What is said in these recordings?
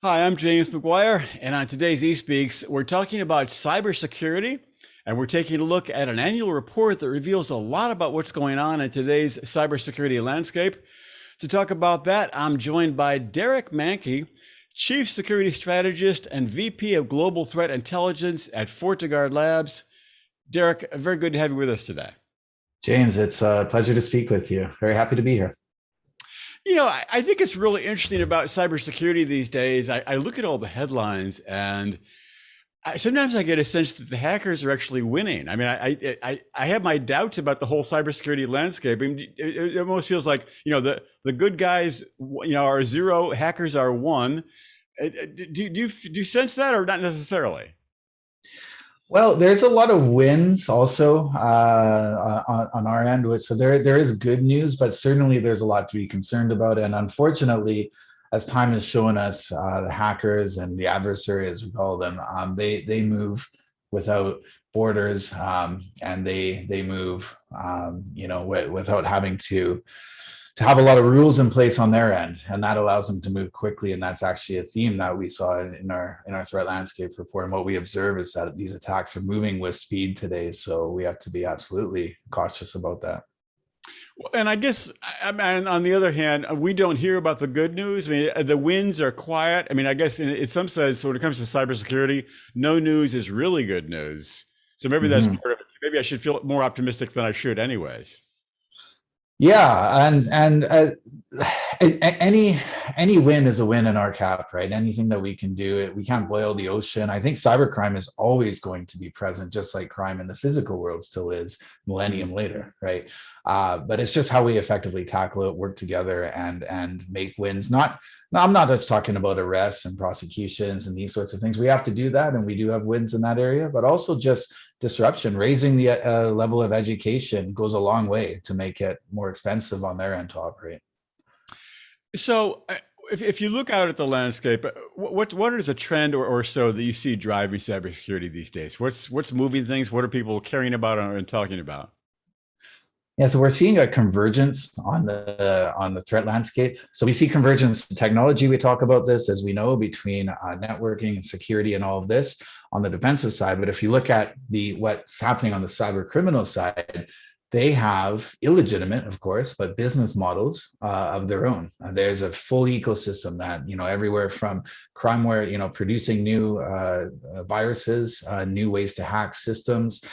Hi, I'm James McGuire, and on today's eSpeaks, we're talking about cybersecurity, and we're taking a look at an annual report that reveals a lot about what's going on in today's cybersecurity landscape. To talk about that, I'm joined by Derek Manky, Chief Security Strategist and VP of Global Threat Intelligence at FortiGuard Labs. Derek, very good to have you with us today. James, it's a pleasure to speak with you. Very happy to be here. I think it's really interesting about cybersecurity these days. I look at all the headlines and sometimes I get a sense that the hackers are actually winning. I mean, I have my doubts about the whole cybersecurity landscape. I mean, it almost feels like, the good guys, are zero, hackers are one. Do you sense that or not necessarily? Well, there's a lot of wins also on our end. So there is good news, but certainly there's a lot to be concerned about. And unfortunately, as time has shown us, the hackers and the adversary, as we call them, they move without borders, and they move, without having to have a lot of rules in place on their end, and that allows them to move quickly. And that's actually a theme that we saw in our threat landscape report. And what we observe is that these attacks are moving with speed today, so we have to be absolutely cautious about that. And I guess, I mean, on the other hand, we don't hear about the good news. I mean, the wins are quiet. I mean, I guess in some sense, when it comes to cybersecurity, no news is really good news. So maybe that's part of it. Maybe I should feel more optimistic than I should, anyways. Yeah, and any win is a win in our cap, right? Anything that we can do, we can't boil the ocean. I think cybercrime is always going to be present, just like crime in the physical world still is millennium later, right? But it's just how we effectively tackle it, work together, and make wins. I'm not just talking about arrests and prosecutions and these sorts of things. We have to do that, and we do have wins in that area, but also just disruption. Raising the level of education goes a long way to make it more expensive on their end to operate. So if you look out at the landscape, what is a trend or so that you see driving cybersecurity these days? What's moving things? What are people caring about and talking about? Yeah, so we're seeing a convergence on the threat landscape. So we see convergence in technology. We talk about this, as we know, between networking and security and all of this on the defensive side. But if you look at what's happening on the cyber criminal side, they have illegitimate, of course, but business models of their own. There's a full ecosystem that, everywhere from crimeware, producing new viruses, new ways to hack systems,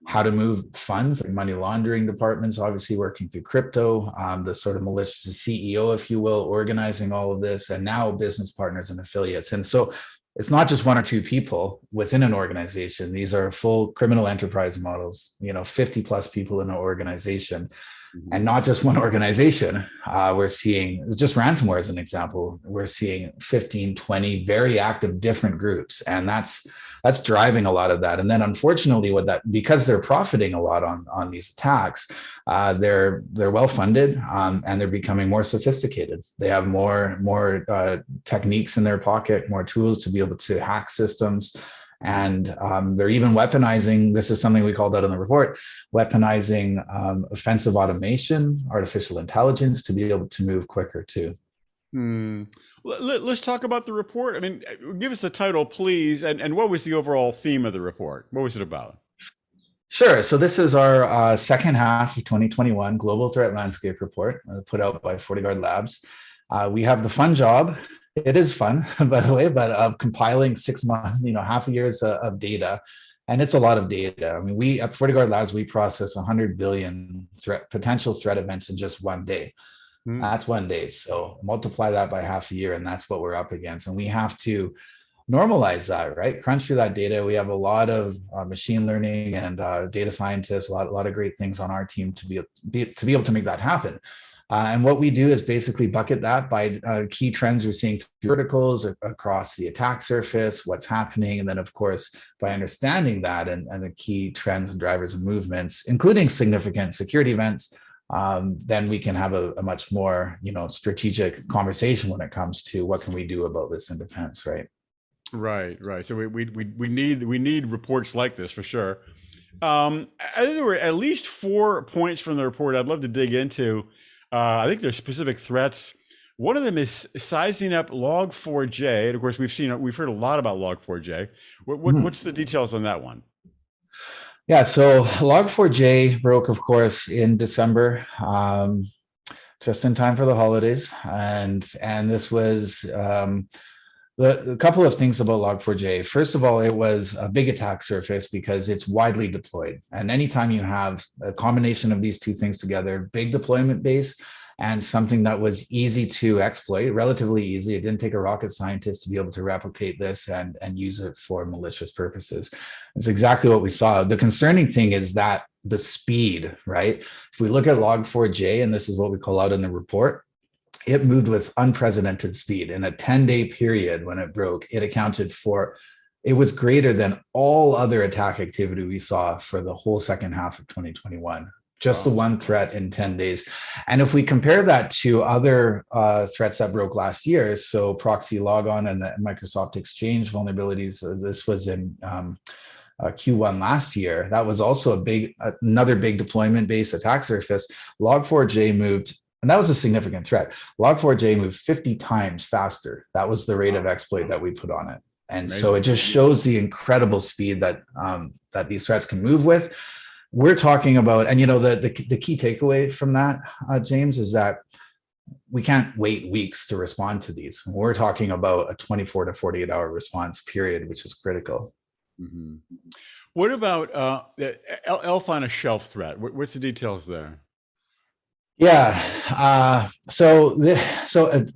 how to move funds, like money laundering departments, obviously working through crypto, the sort of malicious CEO, if you will, organizing all of this, and now business partners and affiliates. And so it's not just one or two people within an organization. These are full criminal enterprise models, 50 plus people in an organization. And not just one organization. We're seeing, just ransomware as an example, we're seeing 15, 20 very active different groups. And that's driving a lot of that. And then unfortunately, because they're profiting a lot on these attacks, they're well funded, and they're becoming more sophisticated. They have more techniques in their pocket, more tools to be able to hack systems. And they're even weaponizing, this is something we called out in the report, weaponizing offensive automation, artificial intelligence to be able to move quicker too. Let's talk about the report. I mean, give us the title, please. And what was the overall theme of the report? What was it about? Sure. So this is our second half of 2021 Global Threat Landscape Report put out by FortiGuard Labs. We have the fun job. It is fun, by the way, but of compiling 6 months, half a year's of data. And it's a lot of data. I mean, we at FortiGuard Labs, we process 100 billion potential threat events in just one day. That's one day. So multiply that by half a year, and that's what we're up against. And we have to normalize that, right? Crunch through that data. We have a lot of machine learning and data scientists, a lot of great things on our team to be able to make that happen. And what we do is basically bucket that by key trends we're seeing verticals across the attack surface, what's happening, and then of course by understanding that and the key trends and drivers of movements, including significant security events, then we can have a much more strategic conversation when it comes to what can we do about this in defense, right? Right. So we need reports like this for sure. I think there were at least 4 points from the report I'd love to dig into. I think there's specific threats One of them is sizing up Log4j, and of course we've heard a lot about Log4j. What's the details on that one? Yeah, so Log4j broke, of course, in December, just in time for the holidays, and this was a couple of things about Log4j. First of all, it was a big attack surface because it's widely deployed, and anytime you have a combination of these two things together, big deployment base and something that was easy to exploit, relatively easy. It didn't take a rocket scientist to be able to replicate this and use it for malicious purposes. It's exactly what we saw. The concerning thing is that the speed, right? If we look at Log4j, and this is what we call out in the report, it moved with unprecedented speed. In a 10-day period when it broke, it was greater than all other attack activity we saw for the whole second half of 2021. Just the one threat in 10 days. And if we compare that to other threats that broke last year, so proxy logon and the Microsoft Exchange vulnerabilities, this was in Q1 last year. That was also another big deployment-based attack surface. Log4j moved, and that was a significant threat. Log4j moved 50 times faster. That was the rate of exploit that we put on it. And so it just shows the incredible speed that that these threats can move with. We're talking about, and the key takeaway from that, James, is that we can't wait weeks to respond to these. We're talking about a 24 to 48 hour response period, which is critical. Mm-hmm. What about ELF on a shelf threat? What's the details there? Yeah. So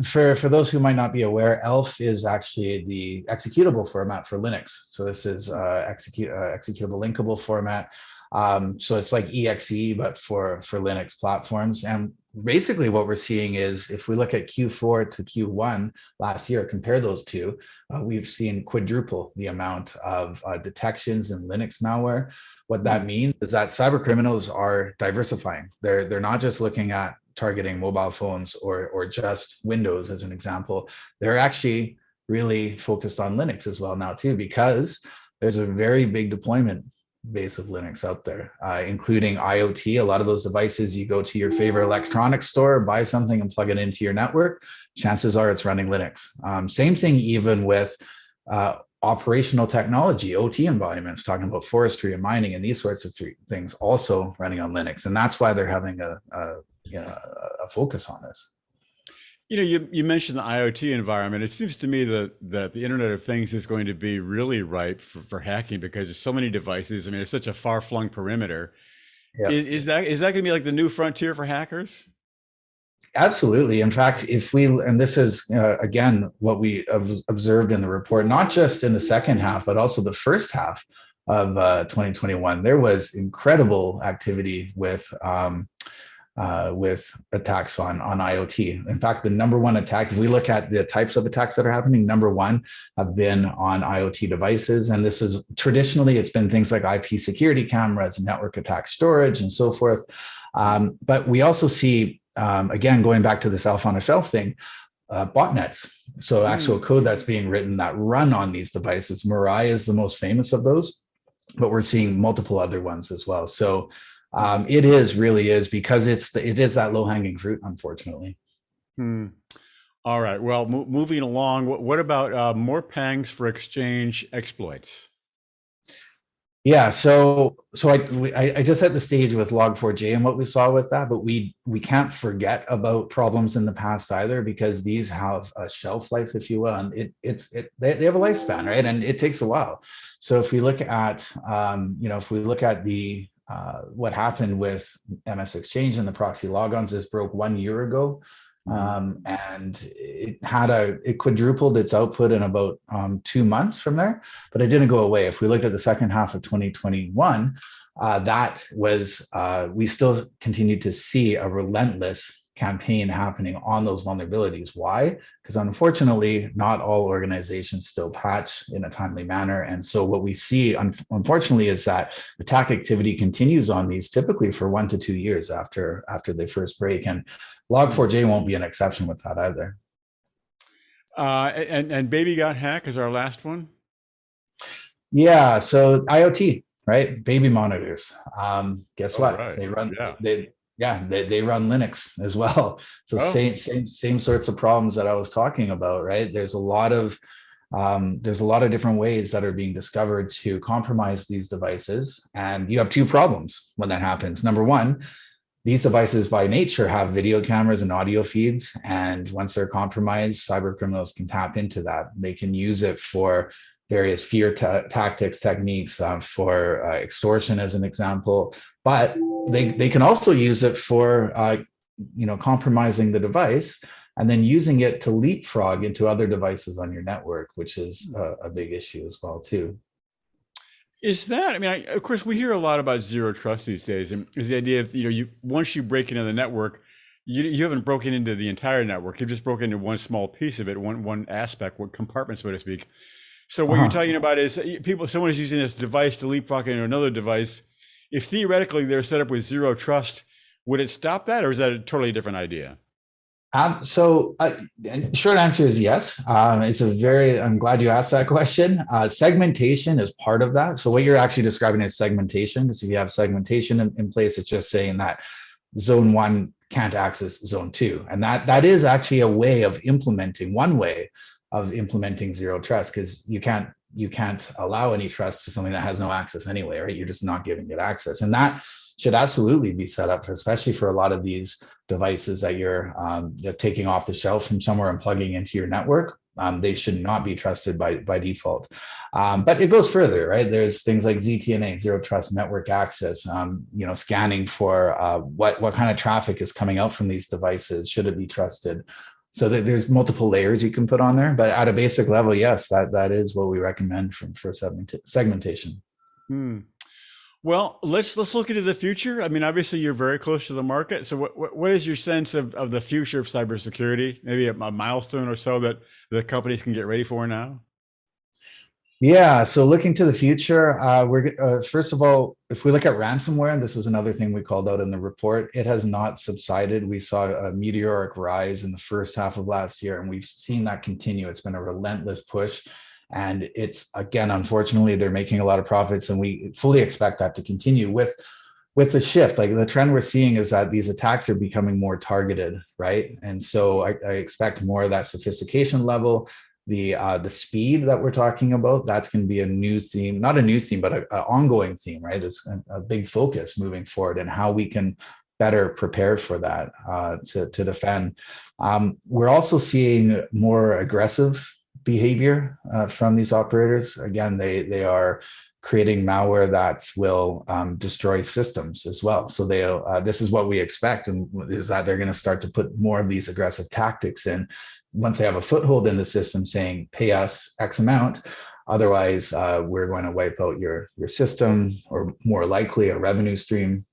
for those who might not be aware, ELF is actually the executable format for Linux. So this is executable linkable format. So it's like exe, but for Linux platforms. And basically what we're seeing is, if we look at Q4 to Q1 last year, compare those two, we've seen quadruple the amount of detections in Linux malware. What that means is that cyber criminals are diversifying. They're not just looking at targeting mobile phones or just Windows as an example. They're actually really focused on Linux as well now too, because there's a very big deployment base of Linux out there, including IoT. A lot of those devices, you go to your favorite electronics store, buy something and plug it into your network, chances are it's running Linux. Same thing even with operational technology, OT environments, talking about forestry and mining and these sorts of things, also running on Linux. And that's why they're having a focus on this. You mentioned the IoT environment. It seems to me that the Internet of Things is going to be really ripe for hacking, because there's so many devices. I mean, it's such a far-flung perimeter. Yeah. Is that going to be like the new frontier for hackers? Absolutely. In fact, and this is again what we have observed in the report, not just in the second half, but also the first half of 2021, there was incredible activity with attacks on IoT. In fact, the number one attack, if we look at the types of attacks that are happening, number one have been on IoT devices. And this is traditionally, it's been things like IP security cameras, network attack storage, and so forth. But we also see, again, going back to this ELF on a shelf thing, botnets. So actual code that's being written that run on these devices. Mirai is the most famous of those, but we're seeing multiple other ones as well. So it really is, because it is that low-hanging fruit, unfortunately. All right. Well, moving along, what about more pangs for Exchange exploits? Yeah, so I just set the stage with Log4j and what we saw with that, but we can't forget about problems in the past either, because these have a shelf life, if you will, and they have a lifespan, right? And it takes a while. So if we look at the what happened with MS Exchange and the proxy logons, this broke 1 year ago. And it quadrupled its output in about 2 months from there, but it didn't go away. If we looked at the second half of 2021, we still continued to see a relentless campaign happening on those vulnerabilities. Why? Because unfortunately, not all organizations still patch in a timely manner. And so what we see, unfortunately, is that attack activity continues on these typically for 1 to 2 years after they first break. And Log4j won't be an exception with that either. And Baby got hacked is our last one. Yeah, so IoT, right? Baby monitors. Guess what? Right. They run. Yeah. Yeah, they run Linux as well. So Oh, same sorts of problems that I was talking about, right? There's a lot of different ways that are being discovered to compromise these devices, and you have two problems when that happens. Number one, these devices by nature have video cameras and audio feeds, and once they're compromised, cyber criminals can tap into that. They can use it for various fear tactics, techniques, for extortion, as an example. But they can also use it for compromising the device and then using it to leapfrog into other devices on your network, which is a big issue as well too. is that? I mean, of course, we hear a lot about zero trust these days, and is the idea of you once you break into the network, you haven't broken into the entire network. You've just broken into one small piece of it, one aspect, one compartment, so to speak. So what you're Uh-huh. talking about is someone is using this device to leapfrog into another device. If theoretically they're set up with zero trust, would it stop that, or is that a totally different idea? Short answer is yes. I'm glad you asked that question. Segmentation is part of that. So what you're actually describing is segmentation. Because if you have segmentation in place, it's just saying that zone one can't access zone two. And that is actually one way of implementing zero trust, because you can't allow any trust to something that has no access anyway, right? You're just not giving it access. And that should absolutely be set up, especially for a lot of these devices that you're taking off the shelf from somewhere and plugging into your network. They should not be trusted by default. But it goes further, right? There's things like ZTNA, zero trust network access, scanning for what kind of traffic is coming out from these devices. Should it be trusted? So there's multiple layers you can put on there, but at a basic level, yes, that is what we recommend for segmentation. Hmm. Well, let's look into the future. I mean, obviously, you're very close to the market. So, what is your sense of the future of cybersecurity? Maybe a milestone or so that the companies can get ready for now. Yeah, so looking to the future, first of all, if we look at ransomware, and this is another thing we called out in the report, it has not subsided. We saw a meteoric rise in the first half of last year, and we've seen that continue. It's been a relentless push. And it's, again, unfortunately, they're making a lot of profits, and we fully expect that to continue with the shift. Like, the trend we're seeing is that these attacks are becoming more targeted, right? And so I expect more of that sophistication level. The speed that we're talking about, that's going to be a new theme, not a new theme, but an ongoing theme, right? It's a big focus moving forward, and how we can better prepare for that to defend. We're also seeing more aggressive behavior from these operators. Again, they are creating malware that will destroy systems as well. So this is what we expect, and is that they're going to start to put more of these aggressive tactics in once they have a foothold in the system, saying, pay us X amount, otherwise we're going to wipe out your system, or more likely a revenue stream.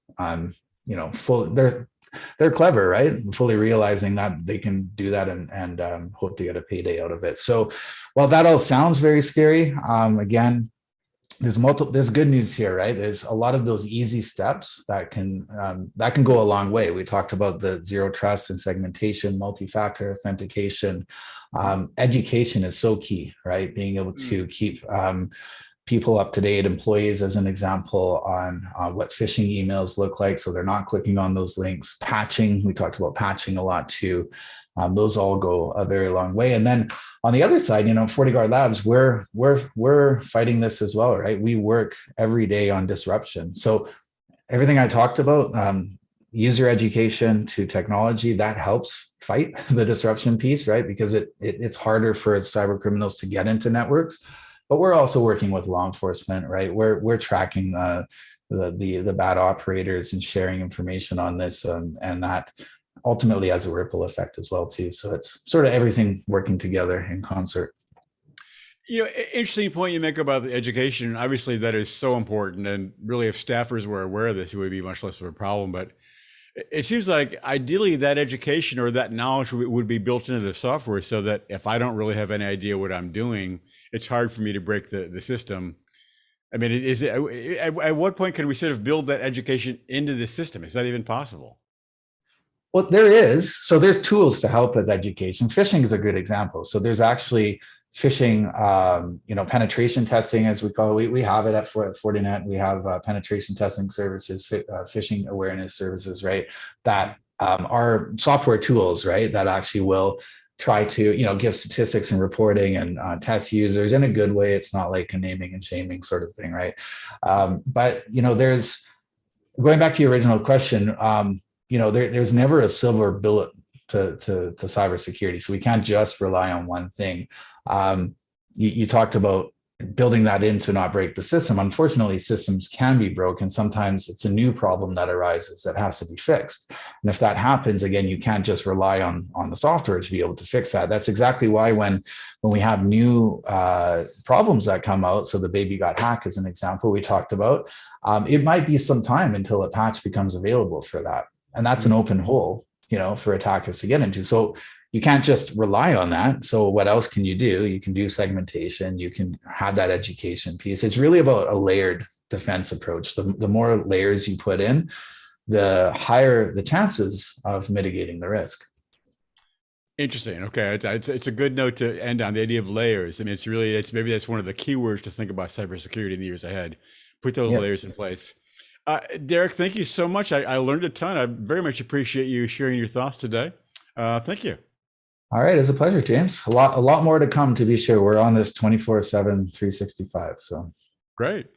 They're clever, right? Fully realizing that they can do that, and hope to get a payday out of it. So while that all sounds very scary, again, there's good news here, right? There's a lot of those easy steps that can go a long way. We talked about the zero trust and segmentation, multi-factor authentication. Education is so key, right? Being able to keep people up to date, employees as an example, on what phishing emails look like, so they're not clicking on those links. Patching, we talked about patching a lot too. Those all go a very long way. And then on the other side, FortiGuard Labs, we're fighting this as well, right? We work every day on disruption. So everything I talked about, user education to technology, that helps fight the disruption piece, right? Because it's harder for cyber criminals to get into networks. But we're also working with law enforcement, right? We're tracking the bad operators and sharing information on this, and that ultimately has a ripple effect as well too. So it's sort of everything working together in concert. Interesting point you make about the education. Obviously, that is so important, and really, if staffers were aware of this, it would be much less of a problem. But it seems like ideally that education or that knowledge would be built into the software, so that if I don't really have any idea what I'm doing, it's hard for me to break the system. I mean, at what point can we sort of build that education into the system? Is that even possible? Well, there is. So there's tools to help with education. Phishing is a good example. So there's actually phishing, penetration testing, as we call it. We have it at Fortinet. We have penetration testing services, phishing awareness services, right? That are software tools, right? That actually will try to, give statistics and reporting and test users in a good way. It's not like a naming and shaming sort of thing, right? But there's, going back to your original question, there's never a silver bullet to cybersecurity. So we can't just rely on one thing. You talked about building that in to not break the system. Unfortunately, systems can be broken. Sometimes it's a new problem that arises that has to be fixed. And if that happens, again, you can't just rely on the software to be able to fix that. That's exactly why when we have new problems that come out, so the baby got hacked as an example we talked about, it might be some time until a patch becomes available for that. And that's an open hole, for attackers to get into. So you can't just rely on that. So what else can you do? You can do segmentation. You can have that education piece. It's really about a layered defense approach. The more layers you put in, the higher the chances of mitigating the risk. Interesting. Okay, it's a good note to end on, the idea of layers. I mean, maybe that's one of the key words to think about cybersecurity in the years ahead. Put those layers in place. Derek, thank you so much. I learned a ton. I very much appreciate you sharing your thoughts today. Thank you. All right, it's a pleasure, James. A lot more to come, to be sure. We're on this 24/7, 365. So great.